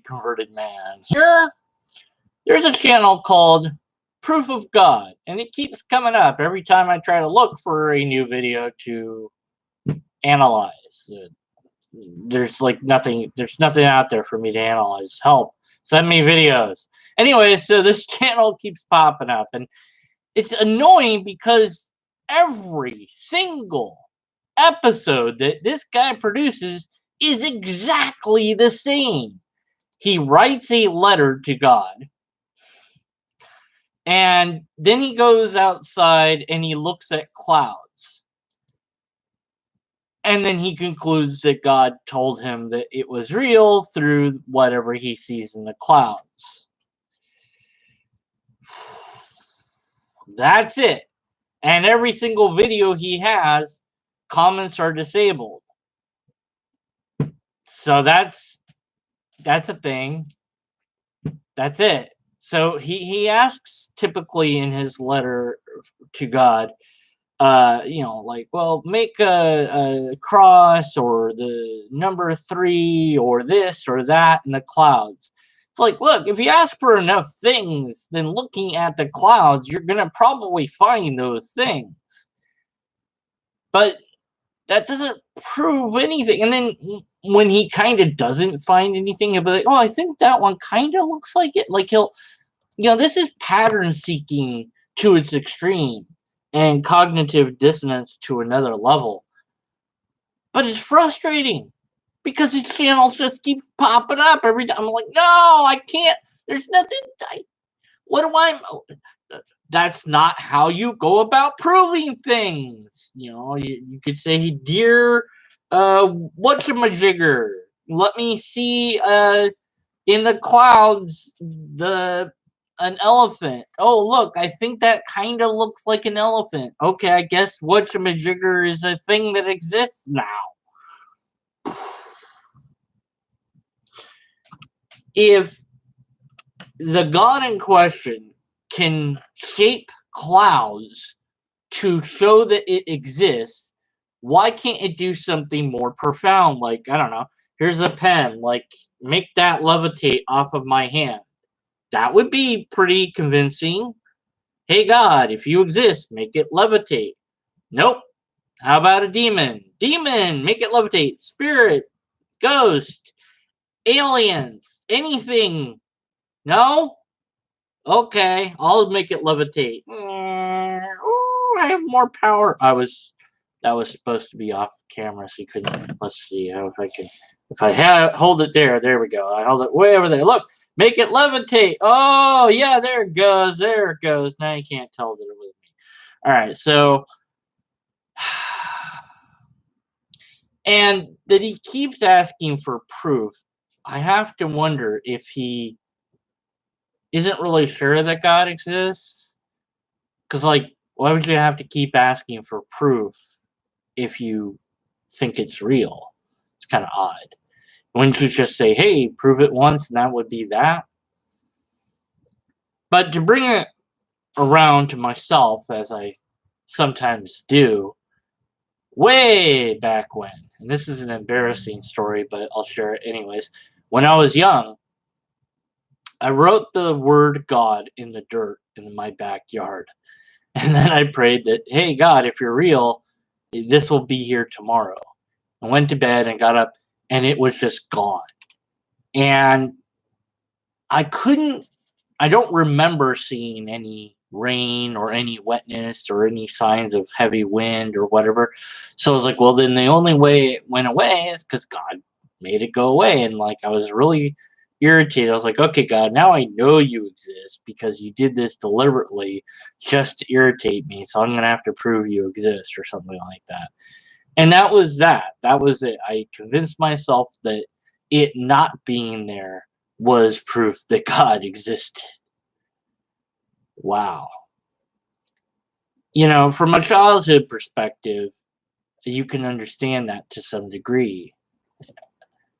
Converted Man here. There's a channel called Proof of God, and it keeps coming up every time I try to look for a new video to analyze. There's nothing out there for me to analyze. Help, send me videos. Anyway, so this channel keeps popping up, and it's annoying because every single episode that this guy produces is exactly the same. He writes a letter to God, and then he goes outside and he looks at clouds. And then he concludes that God told him that it was real through whatever he sees in the clouds. That's it. And every single video he has, comments are disabled. So that's a thing. That's it. So he asks typically in his letter to God, make a cross or the number 3 or this or that in the clouds. It's like, look, if you ask for enough things, then looking at the clouds, you're going to probably find those things. But that doesn't prove anything. And then when he kind of doesn't find anything, he'll be like, oh, I think that one kind of looks like it. Like this is pattern seeking to its extreme and cognitive dissonance to another level. But it's frustrating because these channels just keep popping up every time. I'm like, no, I can't. There's nothing. That's not how you go about proving things. You could say, dear whatchamajigger, let me see in the clouds an elephant. Oh, look, I think that kind of looks like an elephant. Okay, I guess whatchamajigger is a thing that exists now. If the God in question can shape clouds to show that it exists, why can't it do something more profound? Like, I don't know, here's a pen, make that levitate off of my hand. That would be pretty convincing. Hey, God, if you exist, make it levitate. Nope. How about a demon? Demon, make it levitate. Spirit, ghost, aliens, anything. No? Okay, I'll make it levitate. Ooh, I have more power. That was supposed to be off camera, so you couldn't. Let's see if I can. If I hold it there, there we go. I held it way over there. Look, make it levitate. Oh yeah, there it goes. There it goes. Now you can't tell that it was me. All right, so and that he keeps asking for proof. I have to wonder if he isn't really sure that God exists. Because, why would you have to keep asking for proof if you think it's real? It's kind of odd. Wouldn't you just say, hey, prove it once, and that would be that? But to bring it around to myself, as I sometimes do, way back when, and this is an embarrassing story, but I'll share it anyways. When I was young, I wrote the word God in the dirt in my backyard. And then I prayed that, hey, God, if you're real, this will be here tomorrow. I went to bed and got up, and it was just gone. And I don't remember seeing any rain or any wetness or any signs of heavy wind or whatever. So I was like, well, then the only way it went away is because God made it go away. And I was really irritated. I was like, okay, God, now I know you exist because you did this deliberately just to irritate me. So I'm going to have to prove you exist or something like that. And that was that. That was it. I convinced myself that it not being there was proof that God existed. Wow. From a childhood perspective, you can understand that to some degree.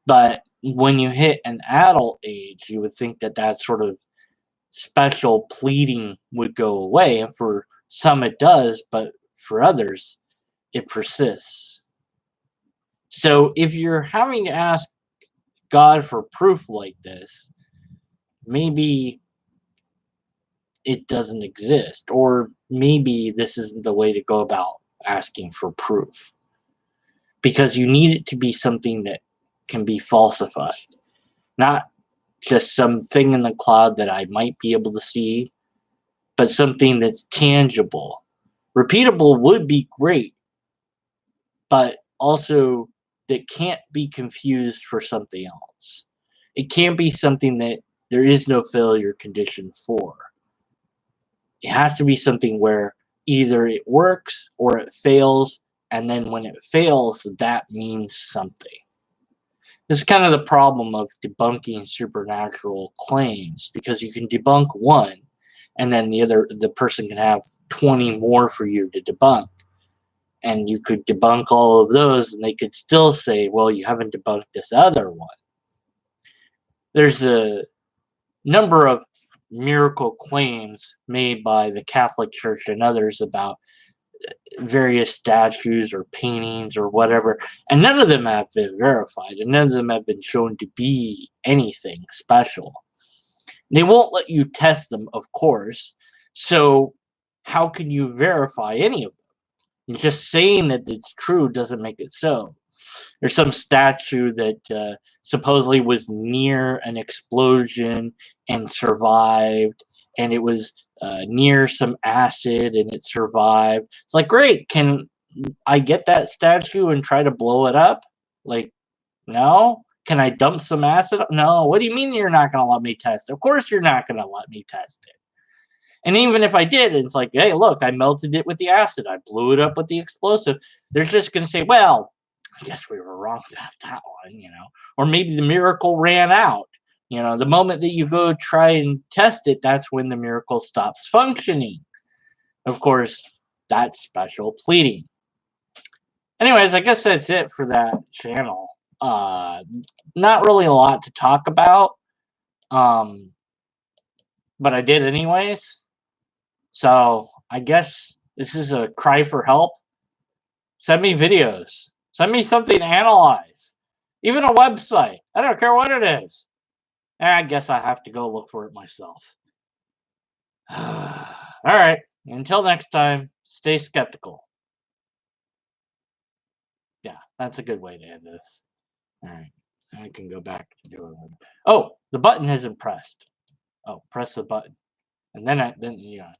But when you hit an adult age, you would think that sort of special pleading would go away. And for some it does, but for others, it persists. So if you're having to ask God for proof like this, maybe it doesn't exist, or maybe this isn't the way to go about asking for proof, because you need it to be something that can be falsified, not just something in the cloud that I might be able to see, but something that's tangible. Repeatable would be great, but also that can't be confused for something else. It can't be something that there is no failure condition for. It has to be something where either it works or it fails, and then when it fails, that means something. This is kind of the problem of debunking supernatural claims, because you can debunk one and then the person can have 20 more for you to debunk. And you could debunk all of those and they could still say, well, you haven't debunked this other one. There's a number of miracle claims made by the Catholic Church and others about various statues or paintings or whatever, and none of them have been verified, and none of them have been shown to be anything special. They won't let you test them, of course, so how can you verify any of them? Just saying that it's true doesn't make it so. There's some statue that supposedly was near an explosion and survived, and it was near some acid and it survived. It's like, great, can I get that statue and try to blow it up? Like, no? Can I dump some acid? No. What do you mean you're not going to let me test it? Of course you're not going to let me test it. And even if I did, it's like, hey, look, I melted it with the acid. I blew it up with the explosive. They're just going to say, well, I guess we were wrong about that one. Or maybe the miracle ran out. The moment that you go try and test it, that's when the miracle stops functioning. Of course, that's special pleading. Anyways, I guess that's it for that channel. Not really a lot to talk about. But I did anyways. So I guess this is a cry for help. Send me videos. Send me something to analyze. Even a website. I don't care what it is. And I guess I have to go look for it myself. All right. Until next time, stay skeptical. Yeah, that's a good way to end this. All right. I can go back to doing it. Oh, the button isn't pressed. Oh, press the button. And then yeah.